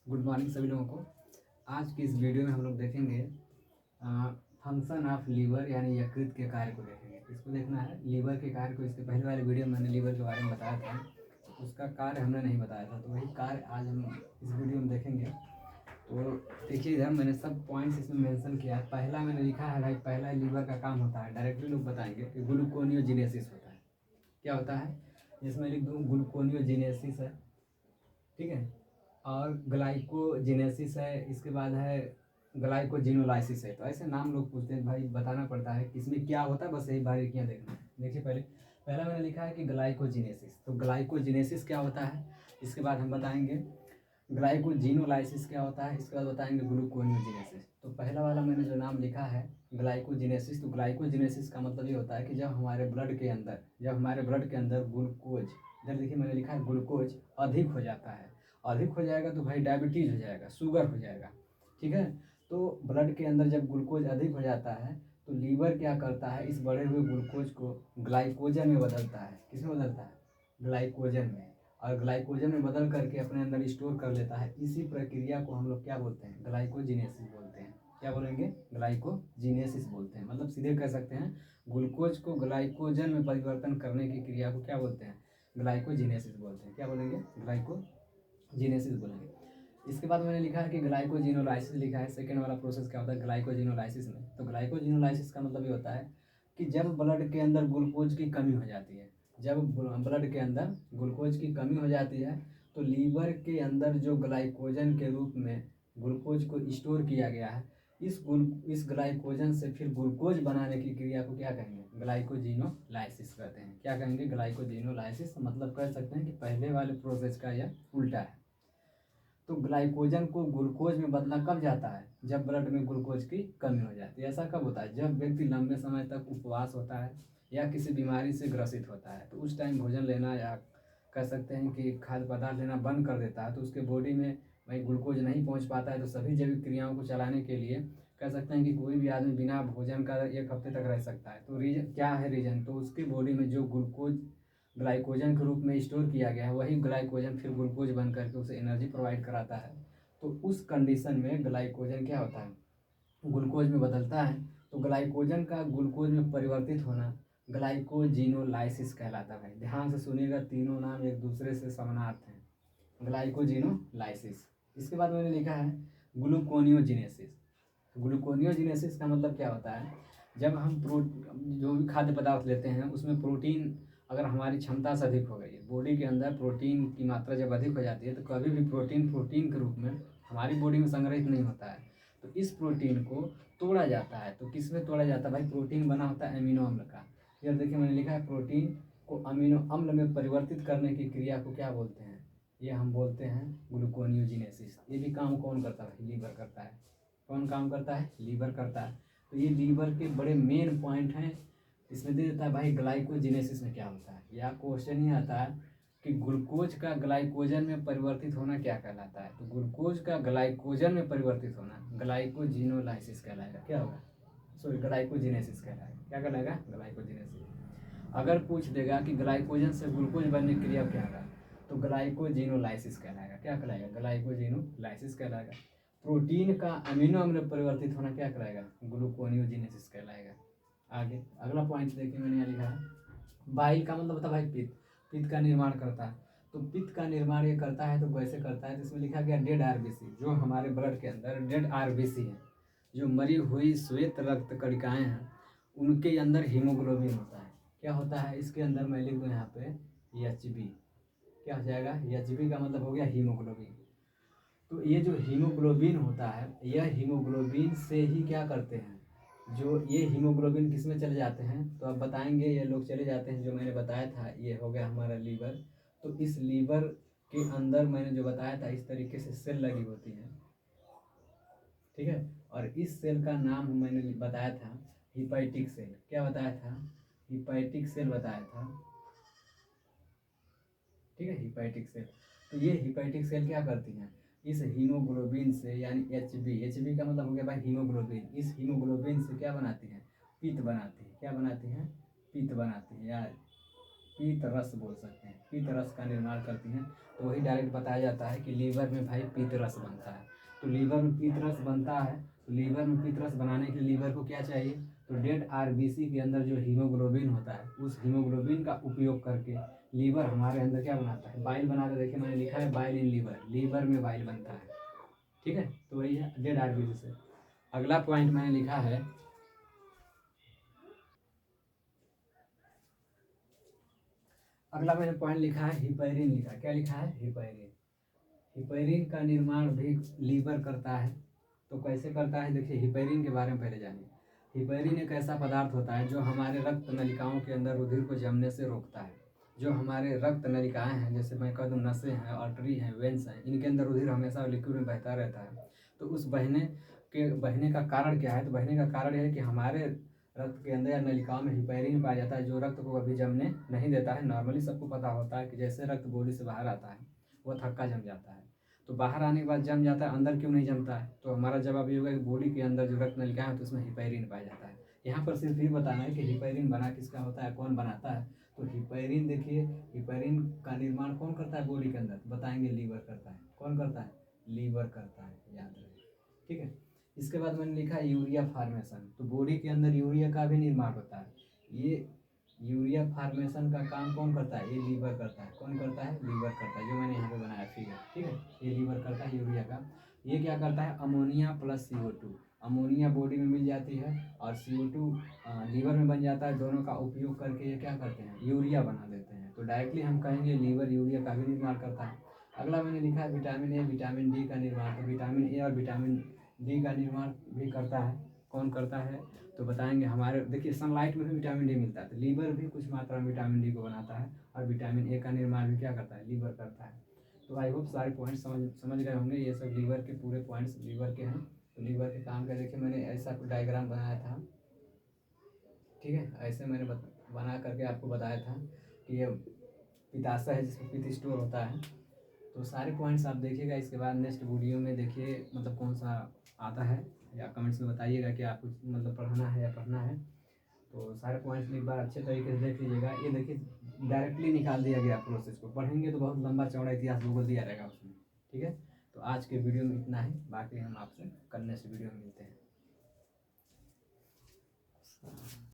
Good morning सभी लोगों को। आज की इस वीडियो में हम लोग देखेंगे फंक्शन ऑफ लीवर यानी यकृत के कार्य को देखेंगे। इसको देखना है लीवर के कार्य को। इसके पहले वाले वीडियो में मैंने लीवर के बारे में बताया था, तो उसका कार्य हमने नहीं बताया था, तो वही कार्य आज हम इस वीडियो में देखेंगे। तो देखिए इधर मैंने सब पॉइंट्स इसमें मेंशन किया है। पहला मैंने लिखा है भाई, पहला लीवर का काम होता है, डायरेक्टली लोग बताएंगे कि ग्लूकोनियोजिनेसिस होता है। क्या होता है, जिसमें लिख दूँ ग्लूकोनियोजिनेसिस है, ठीक है, और ग्लाइकोजेनेसिस है, इसके बाद है ग्लाइकोजिनोलाइसिस है। तो ऐसे नाम लोग पूछते हैं, भाई बताना पड़ता है कि इसमें क्या होता है, बस यही बारीकियाँ देखना है। देखिए पहला मैंने लिखा है कि ग्लाइकोजिनेसिस। तो ग्लाइकोजिनेसिस क्या होता है, इसके बाद हम बताएंगे ग्लाइकोजिनोलाइसिस क्या होता है, इसके बाद बताएंगे ग्लूकोनियोजिनेसिस। तो पहला वाला मैंने जो नाम लिखा है ग्लाइकोजिनेसिस, तो ग्लाइकोजिनेसिस का मतलब ये होता है कि जब हमारे ब्लड के अंदर ग्लूकोज, इधर देखिए मैंने लिखा है ग्लूकोज अधिक हो जाता है। अधिक हो जाएगा तो भाई डायबिटीज़ हो जाएगा, शुगर हो जाएगा, ठीक है। तो ब्लड के अंदर जब ग्लूकोज अधिक हो जाता है तो लीवर क्या करता है, इस बढ़े हुए ग्लूकोज को ग्लाइकोजन में बदलता है। किसमें बदलता है? ग्लाइकोजन में। और ग्लाइकोजन में बदल करके अपने अंदर स्टोर कर लेता है। इसी प्रक्रिया को हम लोग क्या बोलते हैं? ग्लाइकोजिनेसिस बोलते हैं। क्या बोलेंगे? ग्लाइकोजिनेसिस बोलते हैं। मतलब सीधे कह सकते हैं ग्लूकोज को ग्लाइकोजन में परिवर्तन करने की क्रिया को क्या बोलते हैं? ग्लाइकोजिनेसिस बोलते हैं। क्या बोलेंगे? ग्लाइकोजिनेसिस बोलेंगे। इसके बाद मैंने लिखा है कि ग्लाइकोजिनोलाइसिस लिखा है। सेकेंड वाला प्रोसेस क्या होता है ग्लाइकोजिनोलाइसिस में? तो ग्लाइकोजिनोलाइसिस का मतलब ये होता है कि जब ब्लड के अंदर ग्लूकोज की कमी हो जाती है, जब ब्लड के अंदर ग्लूकोज की कमी हो जाती है तो लीवर के अंदर जो ग्लाइकोजन के रूप में ग्लूकोज को स्टोर किया गया है, इस ग्लाइकोजन से फिर ग्लूकोज बनाने की क्रिया को क्या कहेंगे? ग्लाइकोजिनोलाइसिस कहते हैं। क्या कहेंगे? ग्लाइकोजिनोलाइसिस। मतलब कह सकते हैं कि पहले वाले प्रोसेस का यह उल्टा है। तो ग्लाइकोजन को ग्लूकोज में बदला कब जाता है? जब ब्लड में ग्लूकोज की कमी हो जाती है। ऐसा कब होता है? जब व्यक्ति लंबे समय तक उपवास होता है या किसी बीमारी से ग्रसित होता है, तो उस टाइम भोजन लेना या कह सकते हैं कि खाद्य पदार्थ लेना बंद कर देता है, तो उसके बॉडी में भाई ग्लूकोज नहीं पहुंच पाता है। तो सभी जैविक क्रियाओं को चलाने के लिए कह सकते हैं कि कोई भी आदमी बिना भोजन का 1 हफ्ते तक रह सकता है। तो रीजन क्या है? रीजन तो उसके बॉडी में जो ग्लूकोज ग्लाइकोजन के रूप में स्टोर किया गया है, वही ग्लाइकोजन फिर ग्लूकोज बन करके उसे एनर्जी प्रोवाइड कराता है। तो उस कंडीशन में ग्लाइकोजन क्या होता है? ग्लूकोज में बदलता है। तो ग्लाइकोजन का ग्लूकोज में परिवर्तित होना ग्लाइकोजिनोलाइसिस कहलाता है। ध्यान से सुनिएगा, तीनों नाम एक दूसरे से समानार्थ हैं। ग्लाइकोजिनोलाइसिस। इसके बाद मैंने लिखा है ग्लूकोनियोजिनेसिस। ग्लूकोनियोजिनेसिस का मतलब क्या होता है? जब हम जो भी खाद्य पदार्थ लेते हैं उसमें प्रोटीन अगर हमारी क्षमता से अधिक हो गई है, बॉडी के अंदर प्रोटीन की मात्रा जब अधिक हो जाती है, तो कभी भी प्रोटीन के रूप में हमारी बॉडी में संग्रहित नहीं होता है। तो इस प्रोटीन को तोड़ा जाता है। तो किस में तोड़ा जाता है भाई? प्रोटीन बना होता है अमीनो अम्ल का। फिर देखिए मैंने लिखा है प्रोटीन को अमीनो अम्ल में परिवर्तित करने की क्रिया को क्या बोलते हैं? ये हम बोलते हैं ग्लूकोनियोजिनेसिस। ये भी काम कौन करता है? लीवर करता है। कौन काम करता है? लीवर करता है। तो ये लीवर के बड़े मेन पॉइंट हैं। इसमें दे देता है भाई ग्लाइकोजिनेसिस में क्या होता है। या क्वेश्चन ही आता है कि ग्लूकोज का ग्लाइकोजन में परिवर्तित होना क्या कहलाता है? तो ग्लूकोज का ग्लाइकोजन में परिवर्तित होना ग्लाइकोजिनोलाइसिस कहलाएगा। क्या होगा? सॉरी, ग्लाइकोजिनेसिस कहलाएगा। क्या कहलाएगा? ग्लाइकोजिनेसिस। अगर पूछ देगा कि ग्लाइकोजन से ग्लूकोज बनने की क्रिया क्या होगा, तो ग्लाइकोजिनोलाइसिस कहलाएगा। क्या कहलाएगा? ग्लाइकोजिनोलाइसिस कहलाएगा। प्रोटीन का अमीनो अम्ल में परिवर्तित होना क्या कहलाएगा? ग्लूकोनियोजिनेसिस कहलाएगा। आगे अगला पॉइंट देखिए मैंने यहाँ लिखा है बाइल का मतलब होता है भाई पित्त। पित्त का निर्माण करता है। तो पित्त का निर्माण ये करता है तो कैसे करता है? तो इसमें लिखा गया डेड आरबीसी। जो हमारे ब्लड के अंदर डेड आरबीसी है, जो मरी हुई श्वेत रक्त कणिकाएं हैं, उनके अंदर हीमोग्लोबिन होता है। क्या होता है? इसके अंदर मैं लिख दूँ यहाँ पे एचबी। क्या हो जाएगा? एचबी का मतलब हो गया हीमोग्लोबिन। तो ये जो हीमोग्लोबिन होता है, यह हीमोग्लोबिन से ही क्या करते हैं, जो ये हीमोग्लोबिन किस में चले जाते हैं? तो आप बताएंगे ये लोग चले जाते हैं, जो मैंने बताया था ये हो गया हमारा लीवर। तो इस लीवर के अंदर मैंने जो बताया था इस तरीके से सेल लगी होती है, ठीक है। और इस सेल का नाम मैंने बताया था हिपैटिक सेल। क्या बताया था? हिपैटिक सेल बताया था, ठीक है, हिपैटिक सेल। तो ये हिपैटिक सेल क्या करती हैं? इस हीमोग्लोबिन से यानी एचबी का मतलब हो गया भाई हीमोग्लोबिन। इस हीमोग्लोबिन से क्या बनाती हैं? पित्त बनाती है। क्या बनाती हैं? पित्त बनाती है यार। पीत रस बोल सकते हैं, पीत रस का निर्माण करती हैं। तो वही डायरेक्ट बताया जाता है कि लीवर में भाई पीत रस बनता है। तो लीवर में पीत रस बनता है, तो लीवर में पीत रस बनाने के लिए लीवर को क्या चाहिए, तो डेड आरबीसी के अंदर जो हीमोग्लोबिन होता है, उस हीमोग्लोबिन का उपयोग करके लीवर हमारे अंदर क्या बनाता है, बाइल बनाता है। देखिए मैंने लिखा है बाइल इन लीवर, लीवर में बाइल बनता है। ठीक है, तो वही है डेड आरबीसी से। अगला पॉइंट मैंने लिखा है, अगला मैंने पॉइंट लिखा है हिपैरिन लिखा है। क्या लिखा है, हिपैरिन। हिपैरिन का निर्माण भी लीवर करता है। तो कैसे करता है, देखिए हिपैरिन के बारे में पहले जानिए। हिपैरिन एक ऐसा पदार्थ होता है जो हमारे रक्त नलिकाओं के अंदर रुधिर को जमने से रोकता है। जो हमारे रक्त नलिकाएं हैं, जैसे मैं कह दूँ नसें हैं, आर्टरी हैं, वेंस हैं, इनके अंदर रुधिर हमेशा लिक्विड में बहता रहता है। तो उस बहने का कारण क्या है, तो बहने का कारण यह है कि हमारे रक्त के अंदर या नलिकाओं में हिपैरिन पाया जाता है, जो रक्त को कभी जमने नहीं देता है। नॉर्मली सबको पता होता है कि जैसे रक्त बॉडी से बाहर आता है वो थक्का जम जाता है, तो बाहर आने के बाद जम जाता है, अंदर क्यों नहीं जमता है, तो हमारा जवाब ये होगा कि बॉडी के अंदर जो रक्त नलिका है तो उसमें हिपैरिन पाया जाता है। यहाँ पर सिर्फ ये बताना है कि हिपैरिन बना किसका होता है, कौन बनाता है। तो हिपैरिन देखिए, हिपैरिन का निर्माण कौन करता है बॉडी के अंदर, बताएंगे लीवर करता है। कौन करता है, लीवर करता है, याद रहे। ठीक है, इसके बाद मैंने लिखा है यूरिया फार्मेशन। तो बॉडी के अंदर यूरिया का भी निर्माण होता है। ये यूरिया फार्मेशन का काम कौन करता है, ये लीवर करता है। कौन करता है, लीवर करता है, जो मैंने यहाँ पे बनाया फिगर। ठीक है, ये लीवर करता है यूरिया का। ये क्या करता है, ammonia plus CO2, ammonia body में मिल जाती है और CO2 लीवर में बन जाता है। दोनों का उपयोग करके ये क्या करते हैं, यूरिया बना देते हैं। तो डायरेक्टली हम कहेंगे लीवर यूरिया का भी निर्माण करता है। अगला मैंने लिखा है विटामिन ए विटामिन डी का निर्माण। तो विटामिन ए और विटामिन डी का निर्माण भी करता है। कौन करता है, तो बताएंगे हमारे, देखिए सनलाइट में भी विटामिन डी मिलता है, तो लीवर भी कुछ मात्रा में विटामिन डी को बनाता है। और विटामिन ए का निर्माण भी क्या करता है, लीवर करता है। तो आई होप सारे पॉइंट्स समझ गए होंगे। ये सब लीवर के पूरे पॉइंट्स लीवर के हैं। तो लीवर के काम का देखिए मैंने ऐसा डायग्राम बनाया था। ठीक है, ऐसे मैंने बना करके आपको बताया था कि ये पित्ताशय है जिसमें पित्त स्टोर होता है। तो सारे पॉइंट्स आप देखिएगा। इसके बाद नेक्स्ट वीडियो में देखिए मतलब कौन सा आता है, या कमेंट्स में बताइएगा कि आपको मतलब पढ़ना है या पढ़ना है। तो सारे पॉइंट्स एक बार अच्छे तरीके से देख लीजिएगा। ये देखिए डायरेक्टली निकाल दिया गया प्रोसेस को, पढ़ेंगे तो बहुत लंबा चौड़ा इतिहास भूगोल दिया रहेगा उसमें। ठीक है, तो आज के वीडियो में इतना ही, बाकी हम आपसे कल नेक्स्ट वीडियो में मिलते हैं।